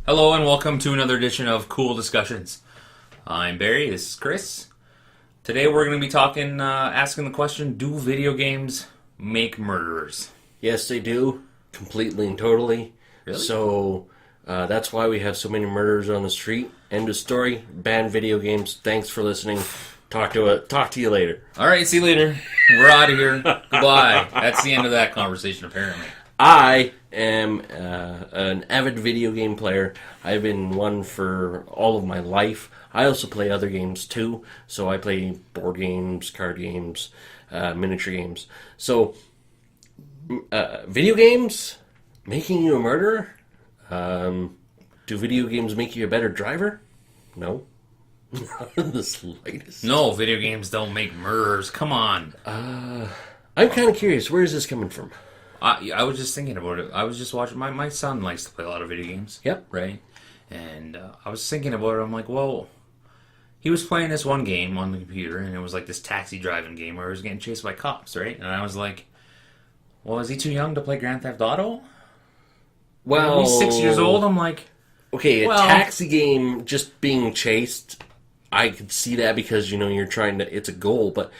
Hello and welcome to another edition of Cool Discussions. I'm Barry, this is Chris. Today we're going to be asking the question, do video games make murderers? Yes, they do. Completely and totally. Really? So, that's why we have so many murders on the street. End of story. Ban video games. Thanks for listening. Talk to you later. Alright, see you later. We're out of here. Goodbye. That's the end of that conversation, apparently. I am an avid video game player. I've been one for all of my life. I also play other games too. So I play board games, card games, miniature games. So, video games making you a murderer? Do video games make you a better driver? No. Not in the slightest. No, video games don't make murderers. Come on. I'm kind of curious. Where is this coming from? I was just thinking about it. I was just watching. My son likes to play a lot of video games. Yep. Right? And I was thinking about it. I'm like, well, he was playing this one game on the computer, and it was like this taxi driving game where he was getting chased by cops, right? And I was like, well, is he too young to play Grand Theft Auto? Well, He's 6 years old. I'm like, okay, a well, taxi game just being chased, I could see that because, you're trying to, it's a goal, but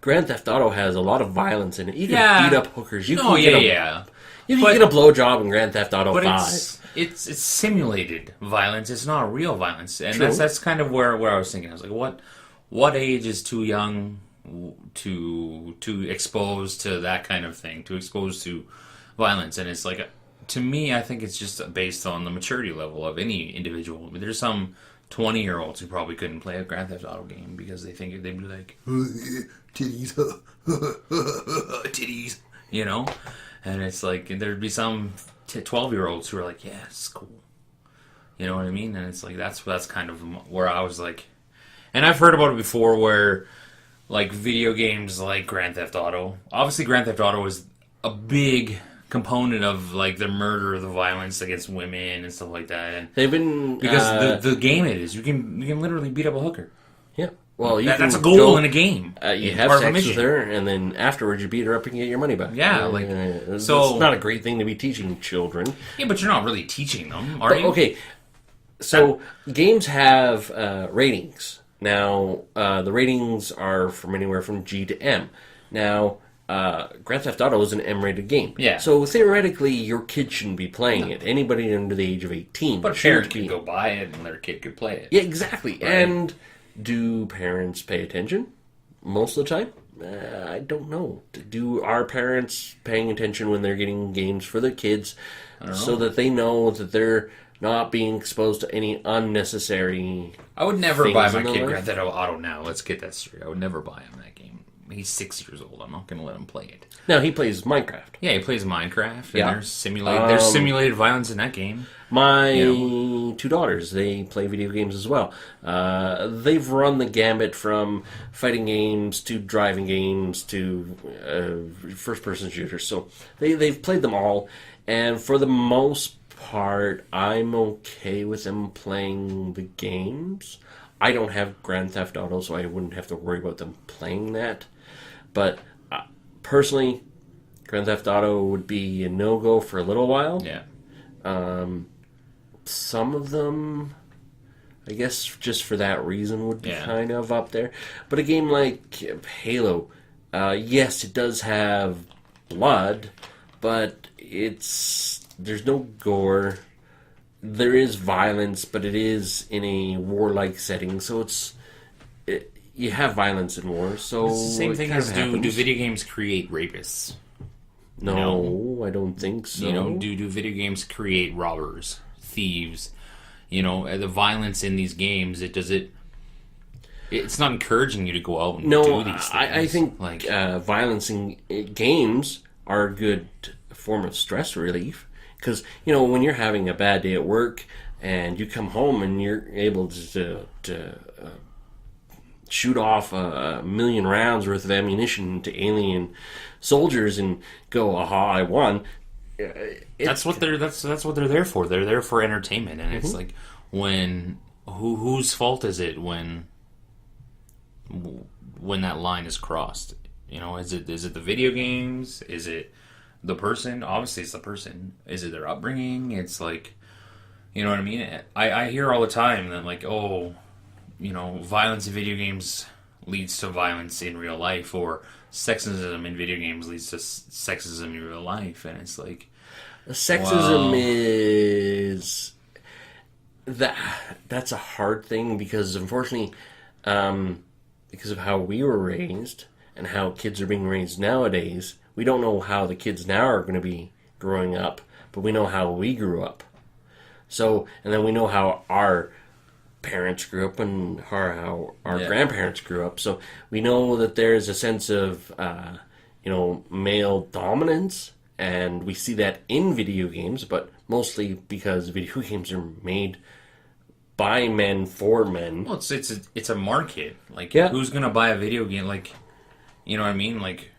Grand Theft Auto has a lot of violence in it. You can beat up hookers. You can get a blowjob in Grand Theft Auto 5. It's simulated violence. It's not real violence. And True. that's kind of where I was thinking. I was like, what age is too young to expose to that kind of thing, to expose to violence? And it's like, to me, I think it's just based on the maturity level of any individual. There's some 20-year-olds who probably couldn't play a Grand Theft Auto game because they think they'd be like, titties, titties, And it's like, there'd be some 12-year-olds who are like, yeah, it's cool. You know what I mean? And it's like, that's kind of where I was like, and I've heard about it before where, like, video games like Grand Theft Auto, obviously Grand Theft Auto is a big component of, like, the murder, the violence against women and stuff like that. And they've been because the game it is, you can literally beat up a hooker. Yeah. Well, that's a goal in a game. You have sex with her, and then afterwards you beat her up and get your money back. Yeah, so it's not a great thing to be teaching children. Yeah, but you're not really teaching them, are you? Okay, so games have ratings. Now, the ratings are from anywhere from G to M. Now, Grand Theft Auto is an M-rated game. Yeah. So theoretically, your kid shouldn't be playing it. Anybody under the age of 18. But a parent could go buy it and their kid could play it. Yeah, exactly. Right. And do parents pay attention most of the time? I don't know. Do our parents paying attention when they're getting games for their kids so that they know that they're not being exposed to any unnecessary I would never buy my in their kid life? Grand Theft Auto now. Let's get that straight. I would never buy him that game. He's 6 years old. I'm not going to let him play it. Now, he plays Minecraft. Yeah, he plays Minecraft. And Yeah. there's simulated violence in that game. My two daughters, they play video games as well. They've run the gambit from fighting games to driving games to first-person shooters. So they've played them all. And for the most part, I'm okay with them playing the games. I don't have Grand Theft Auto, so I wouldn't have to worry about them playing that. But personally, Grand Theft Auto would be a no-go for a little while. Yeah. Some of them, I guess, just for that reason, would be kind of up there. But a game like Halo, yes, it does have blood, but there's no gore. There is violence, but it is in a warlike setting, so you have violence in war. So It's the same thing as do video games create rapists? No, I don't think so. Do video games create robbers, thieves? The violence in these games, it's not encouraging you to go out and do these things. I think violence in games are a good form of stress relief. Because, when you're having a bad day at work and you come home and you're able to shoot off a million rounds worth of ammunition to alien soldiers and go, aha, I won. That's what they're there for. They're there for entertainment, and it's like whose fault is it when that line is crossed? Is it the video games? Is it the person? Obviously, it's the person. Is it their upbringing? It's like, You know what I mean? I hear all the time that, like, oh, violence in video games leads to violence in real life, or sexism in video games leads to sexism in real life, and it's like, Sexism well, is that's a hard thing because unfortunately, because of how we were raised and how kids are being raised nowadays, we don't know how the kids now are going to be growing up, but we know how we grew up. So, and then we know how our parents grew up and how our grandparents grew up. So we know that there's a sense of, male dominance, and we see that in video games, but mostly because video games are made by men for men. well, it's a market. Like, Yeah. who's gonna buy a video game? Like, you know what I mean? Like,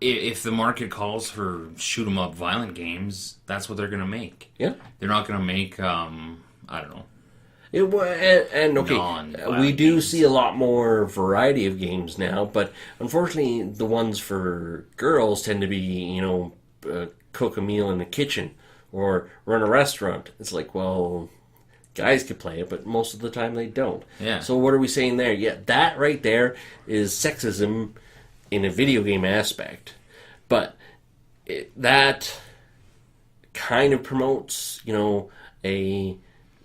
if the market calls for shoot 'em up violent games, that's what they're gonna make. Yeah. They're not gonna make I don't know. And okay, Non-violent we do games. see a lot more variety of games now, but unfortunately, the ones for girls tend to be, cook a meal in the kitchen or run a restaurant. It's like, well, guys could play it, but most of the time they don't. Yeah. So what are we saying there? Yeah, that right there is sexism in a video game aspect, but that kind of promotes,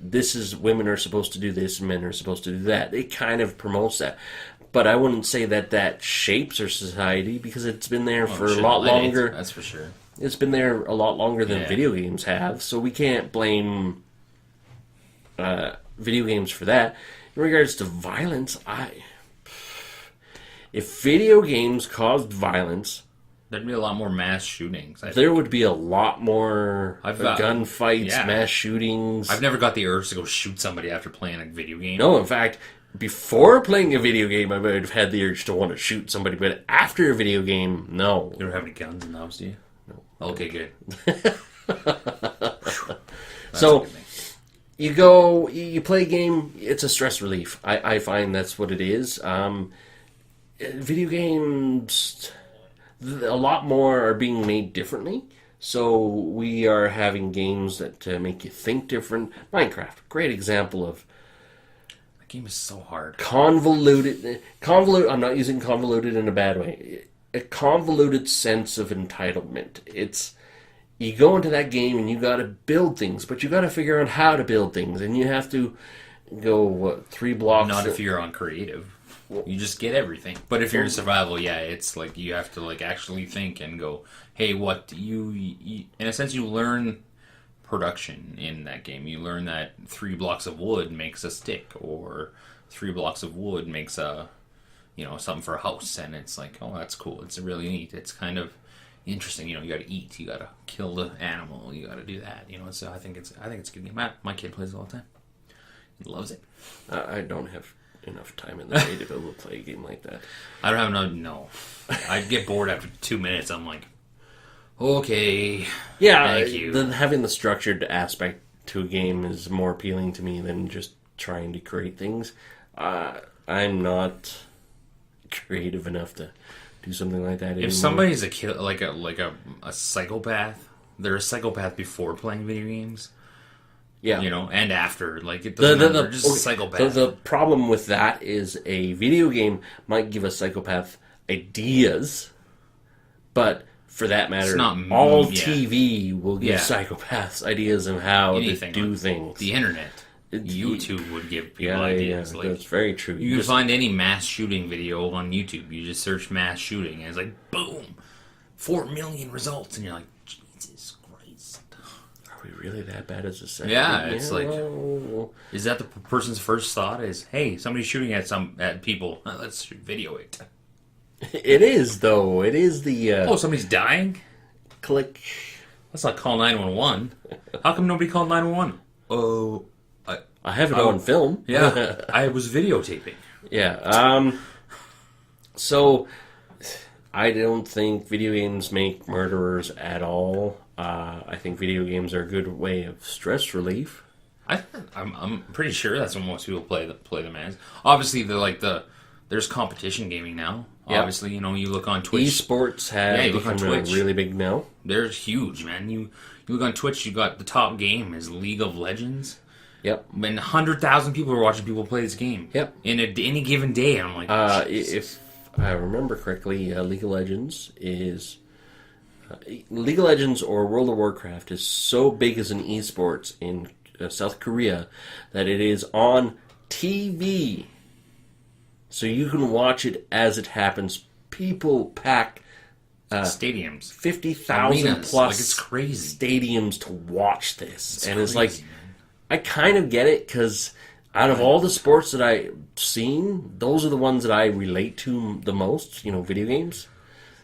this is women are supposed to do this and men are supposed to do that. It kind of promotes that. But I wouldn't say that shapes our society because it's been there for a lot longer. That's for sure. It's been there a lot longer than Yeah. video games have, so we can't blame video games for that. In regards to violence, if video games caused violence, There'd be a lot more mass shootings. there would be a lot more I've gunfights, yeah. mass shootings. I've never got the urge to go shoot somebody after playing a video game. No, in fact, before playing a video game, I would have had the urge to want to shoot somebody, but after a video game, no. You don't have any guns in the house, do you? No. Okay, good. That's So- a good thing. You play a game, it's a stress relief. I find that's what it is. Video games, a lot more are being made differently. So we are having games that make you think different. Minecraft, great example of That game is so hard. convoluted. I'm not using convoluted in a bad way. A convoluted sense of entitlement. It's you go into that game and you got to build things, but you got to figure out how to build things, and you have to go 3 blocks. Not if you're on creative. You just get everything. But if you're in survival, yeah, it's like you have to like actually think and go, hey, what do you in a sense you learn production in that game. You learn that 3 blocks of wood makes a stick, or 3 blocks of wood makes a something for a house, and it's like, oh, that's cool. It's really neat. It's kind of interesting. You got to eat. You got to kill the animal. You got to do that. So I think it's a good game. My kid plays it all the time. He loves it. I don't have enough time in the day to be able to play a game like that. I don't have no. I'd get bored after 2 minutes. I'm like, okay. Yeah, Thank you. Having the structured aspect to a game is more appealing to me than just trying to create things. I'm not creative enough to do something like that anymore. If somebody's a psychopath, they're a psychopath before playing video games. yeah. And after. Like, it doesn't matter. They're just a psychopath. The problem with that is a video game might give a psychopath ideas, but for that matter, It's not all yeah. TV will give Yeah. psychopaths ideas of how Anything, to do like things. The internet. It's- YouTube would give people yeah, ideas. yeah, Like, that's very true. you can Just- find any mass shooting video on YouTube. You just search mass shooting, and it's like, boom, 4 million results, and you're like, Jesus Christ. Are we really that bad as a second? Yeah, it's like- well, Is that the person's first thought? Is, hey, somebody's shooting at people. Let's video it. it is though. It is the Oh, somebody's dying? click. Let's not call 911. How come nobody called 911? Oh, I have it on film. yeah, I was videotaping. Yeah. So, I don't think video games make murderers at all. I think video games are a good way of stress relief. I'm pretty sure that's what most people play them as. Obviously, they're like the there's competition gaming now. Yep. Obviously, you know, you look on Twitch. Esports have become really big now. They're huge, man. You look on Twitch, you got the top game is League of Legends. Yep. And 100,000 people are watching people play this game. Yep. In any given day, I'm like, if I remember correctly, League of Legends is League of Legends or World of Warcraft is so big as an esports in South Korea that it is on TV, so you can watch it as it happens. People pack stadiums, 50,000 plus, like it's crazy stadiums to watch this, it's and crazy, it's like, man. I kind of get it because out of all the sports that I've seen, those are the ones that I relate to the most. You know, video games.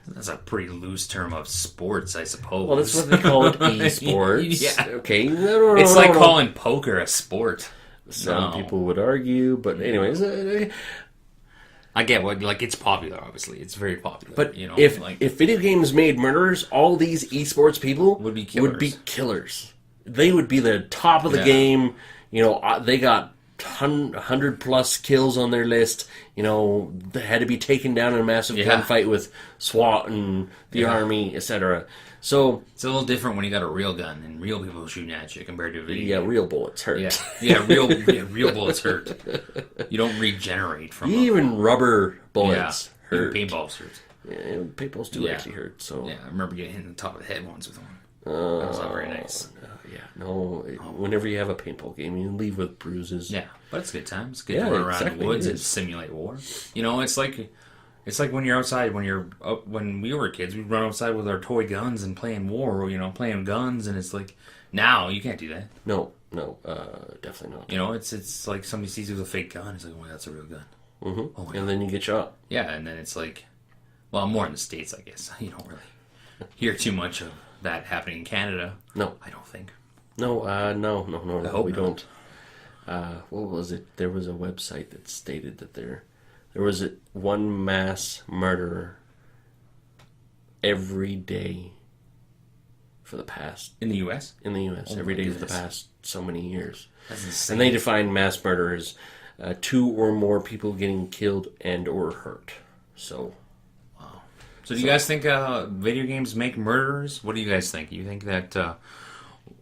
That's a pretty loose term of sports, I suppose. Well, that's what they call it, esports. Yeah. Okay. No, it's like calling poker a sport. Some people would argue, but anyways. I get what, like, it's popular, obviously. It's very popular. But you know, if video games made murderers, all these esports people would be killers. They would be the top of the game. You know, they got 100 plus kills on their list. You know, they had to be taken down in a massive gunfight with SWAT and the army, etc. So it's a little different when you got a real gun and real people shooting at you compared to a video game. Real bullets hurt. Real bullets hurt. You don't regenerate from even rubber bullets hurt. Even paintballs hurt. Yeah, paintballs do actually hurt. So yeah, I remember getting hit in the top of the head once with one. That was not very nice. Whenever you have a paintball game, you leave with bruises. Yeah, but it's a good time. It's good to run around the woods and simulate war. You know, it's like when you're outside. When we were kids, we'd run outside with our toy guns and playing war. Or, you know, playing guns, and it's like now you can't do that. No, definitely not. You know, it's like somebody sees you with a fake gun. It's like, oh, that's a real gun. Mm-hmm. Oh, and then you get shot. Yeah, and then it's like, well, more in the States, I guess. You don't really hear too much of that happening in Canada. No, I don't think. No, I hope we not. don't. What was it? There was a website that stated that there was one mass murderer every day for the past In the U.S.? In the U.S. Oh every my day for the goodness. past so many years. That's insane. And they define mass murder as 2 or more people getting killed and or hurt. So... So do you guys think video games make murderers? What do you guys think? You think that...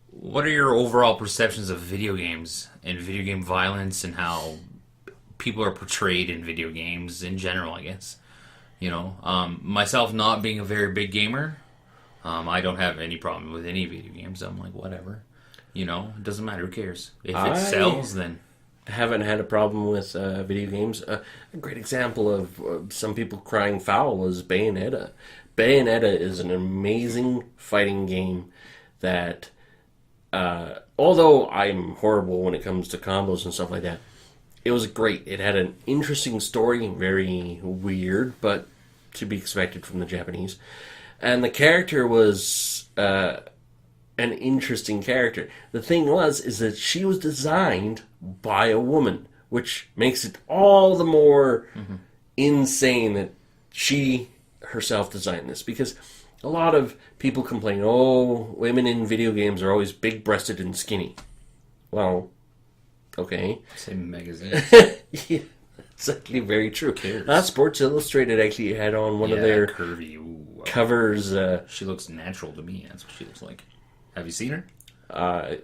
what are your overall perceptions of video games and video game violence and how people are portrayed in video games in general, I guess? You know, myself not being a very big gamer, I don't have any problem with any video games. I'm like, whatever. You know, it doesn't matter. Who cares? If it sells, then... haven't had a problem with video games. A great example of some people crying foul was Bayonetta. Bayonetta is an amazing fighting game that, although I'm horrible when it comes to combos and stuff like that, it was great. It had an interesting story, very weird, but to be expected from the Japanese. And the character was... an interesting character. The thing is that she was designed by a woman, which makes it all the more insane that she herself designed this. Because a lot of people complain, oh, women in video games are always big-breasted and skinny. Well, okay. Same magazine. Yeah, that's actually very true. Sports Illustrated actually had on one of their curvy covers. She looks natural to me. That's what she looks like. Have you seen her?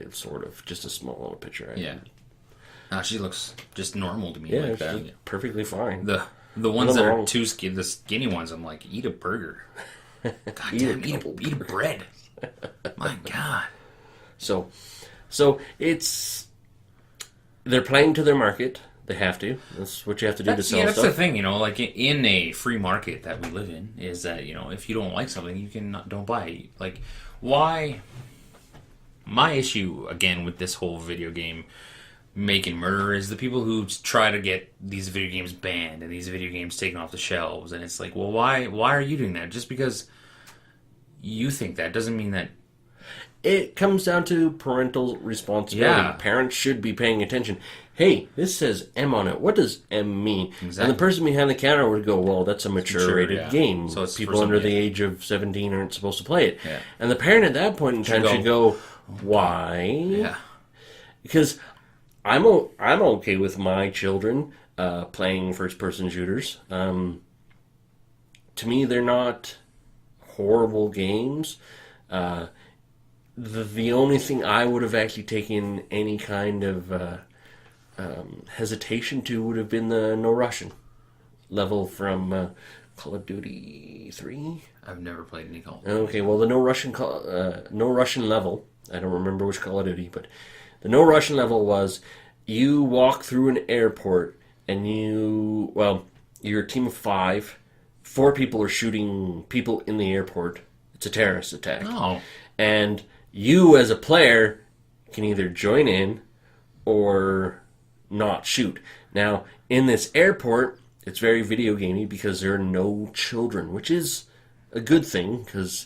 It's sort of just a small little picture. She looks just normal to me. Yeah, like that. Perfectly fine. The ones that are too skinny, the skinny ones, I'm like, eat a burger. God damn, eat a bread. My God. So it's they're playing to their market. They have to. That's what you have to do to sell that's stuff. the thing, you know, like in a free market that we live in, is that, you know, if you don't like something, you don't buy it. Like, why? My issue, again, with this whole video game making murder is the people who try to get these video games banned and these video games taken off the shelves. And it's like, well, why are you doing that? Just because you think that doesn't mean that... It comes down to parental responsibility. Yeah. Parents should be paying attention. Hey, this says M on it. What does M mean? Exactly. And the person behind the counter would go, well, that's a mature-rated game. So it's people under the age of 17 aren't supposed to play it. Yeah. And the parent at that point in time should go, why? Yeah. Because I'm okay with my children playing first-person shooters. To me, they're not horrible games. The only thing I would have actually taken any kind of hesitation to would have been the No Russian level from Call of Duty 3. I've never played any Call of Duty. Okay, well, the No Russian level, I don't remember which Call of Duty, but the No Russian level was you walk through an airport and you're a team of 5. 4 people are shooting people in the airport. It's a terrorist attack. Oh. And you, as a player, can either join in or not shoot. Now, in this airport, it's very video gamey because there are no children, which is a good thing because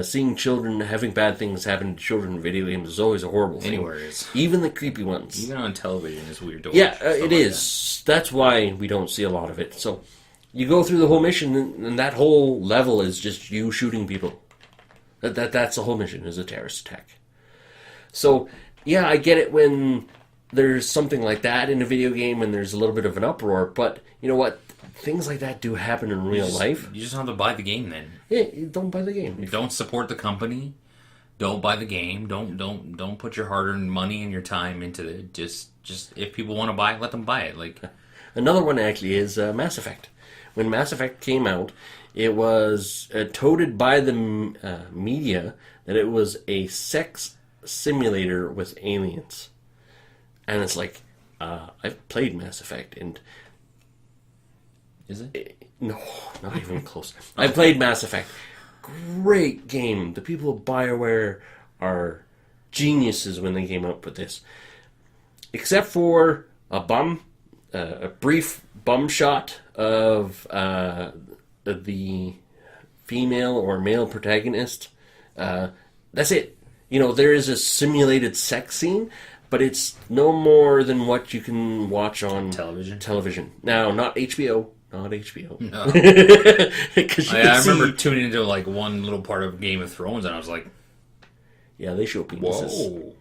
seeing children, having bad things happen to children in video games is always a horrible thing. Anywhere is. Even the creepy ones. Even on television is weird to watch. Yeah, it is. That's why we don't see a lot of it. So, you go through the whole mission, and that whole level is just you shooting people. That's the whole mission, is a terrorist attack. So, yeah, I get it when there's something like that in a video game and there's a little bit of an uproar, but you know what? Things like that do happen in real life. You just have to buy the game then. Yeah, don't buy the game. Don't support the company. Don't buy the game. Don't put your hard-earned money and your time into it. Just if people want to buy it, let them buy it. Like another one actually is Mass Effect. When Mass Effect came out, it was touted by the media that it was a sex simulator with aliens. And it's like, I've played Mass Effect, and... Is it? No, not even close. I played Mass Effect. Great game. The people of BioWare are geniuses when they came up with this. Except for a brief bum shot of the female or male protagonist. That's it. You know, there is a simulated sex scene, but it's no more than what you can watch on television. Now, not HBO. Not HBO. No. I remember tuning into like one little part of Game of Thrones, and I was like, "Yeah, they show penises. Whoa,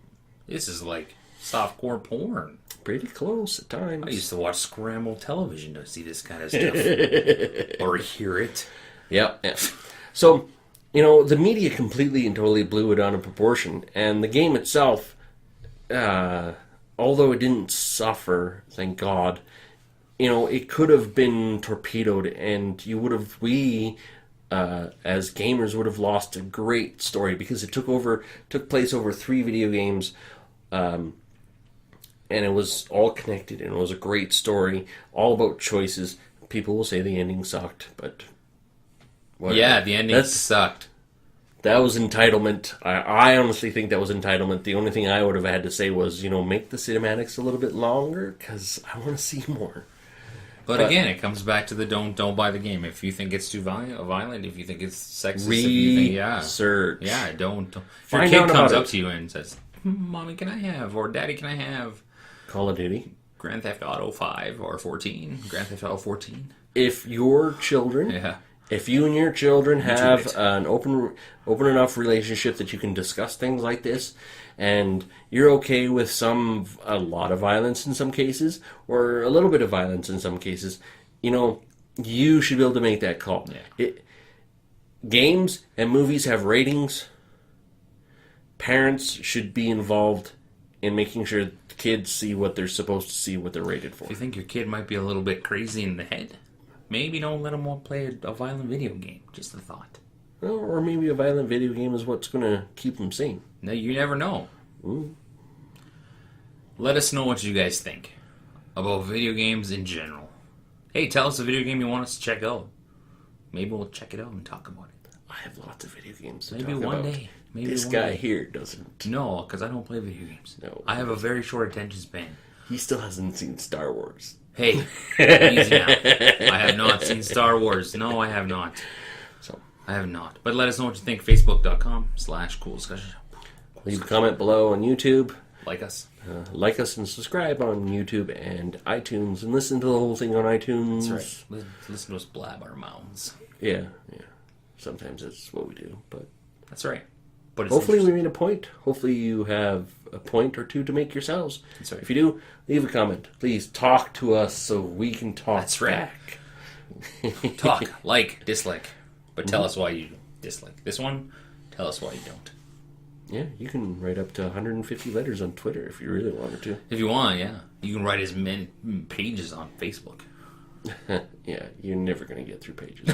this is like softcore porn." Pretty close at times. I used to watch scrambled television to see this kind of stuff or hear it. Yep. So, you know, the media completely and totally blew it out of proportion, and the game itself, although it didn't suffer, thank God. You know, it could have been torpedoed, and we, as gamers, would have lost a great story because it took place over 3 video games, and it was all connected, and it was a great story, all about choices. People will say the ending sucked, but whatever. Yeah, the ending sucked. That was entitlement. I honestly think that was entitlement. The only thing I would have had to say was, you know, make the cinematics a little bit longer because I want to see more. But again, it comes back to the don't buy the game. If you think it's too violent, if you think it's sexist, if you think, research. Yeah, don't. If your kid comes up to you and says, "Mommy, can I have?" or "Daddy, can I have?" Call of Duty, Grand Theft Auto 5 or 14, Grand Theft Auto 14. If your children, if you and your children have an open enough relationship that you can discuss things like this, and you're okay with a lot of violence in some cases, or a little bit of violence in some cases, you know, you should be able to make that call. Yeah. Games and movies have ratings. Parents should be involved in making sure kids see what they're supposed to see, what they're rated for. If you think your kid might be a little bit crazy in the head, maybe don't let them play a violent video game. Just a thought. Well, or maybe a violent video game is what's going to keep them sane. No, you never know. Ooh. Let us know what you guys think about video games in general. Hey, tell us a video game you want us to check out. Maybe we'll check it out and talk about it. I have lots of video games to Maybe talk one about. day. Maybe this one guy day. here doesn't. No, because I don't play video games. No. I have a very short attention span. He still hasn't seen Star Wars. Hey, easy now. I have not seen Star Wars. No, I have not. I have not. But let us know what you think. Facebook.com/Coull Discussion. Leave a comment below on YouTube. Like us. Like us and subscribe on YouTube and iTunes, and listen to the whole thing on iTunes. That's right. Listen to us blab our mouths. Yeah. Sometimes that's what we do, but that's right. But it's hopefully we made a point. Hopefully you have a point or two to make yourselves. That's right. If you do, leave a comment. Please talk to us so we can talk That's right. back. Talk, like, dislike, but tell us why you dislike this one. Tell us why you don't. Yeah, you can write up to 150 letters on Twitter if you really wanted to. If you want, yeah, you can write as many pages on Facebook. Yeah, you're never going to get through pages.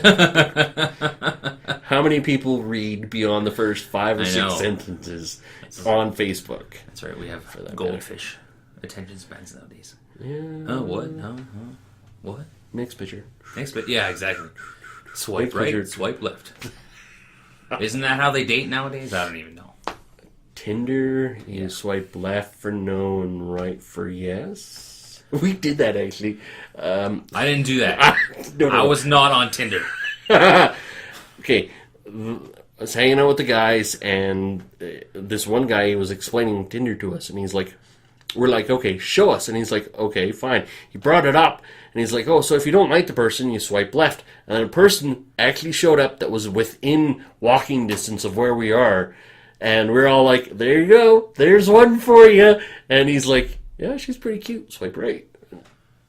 How many people read beyond the first 5 or 6 sentences on Facebook? That's right. We have that goldfish attention spans nowadays. Yeah. Oh, what? No, what? Next picture. Next bit. Yeah, exactly. Swipe Next right, picture. swipe left. Isn't that how they date nowadays? I don't even know. Tinder, you swipe left for no and right for yes. We did that actually. I didn't do that. No. I was not on Tinder. Okay, I was hanging out with the guys, and this one guy was explaining Tinder to us, and he's like, we're like, okay, show us. And he's like, okay, fine. He brought it up, and he's like, oh, so if you don't like the person, you swipe left. And then a person actually showed up that was within walking distance of where we are, and we're all like, there you go, there's one for you. And he's like, yeah, she's pretty cute, swipe right.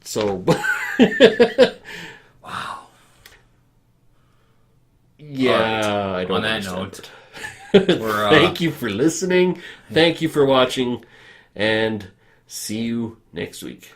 So, Wow. Yeah, I don't On that understand note, we're, thank you for listening. Thank you for watching. And see you next week.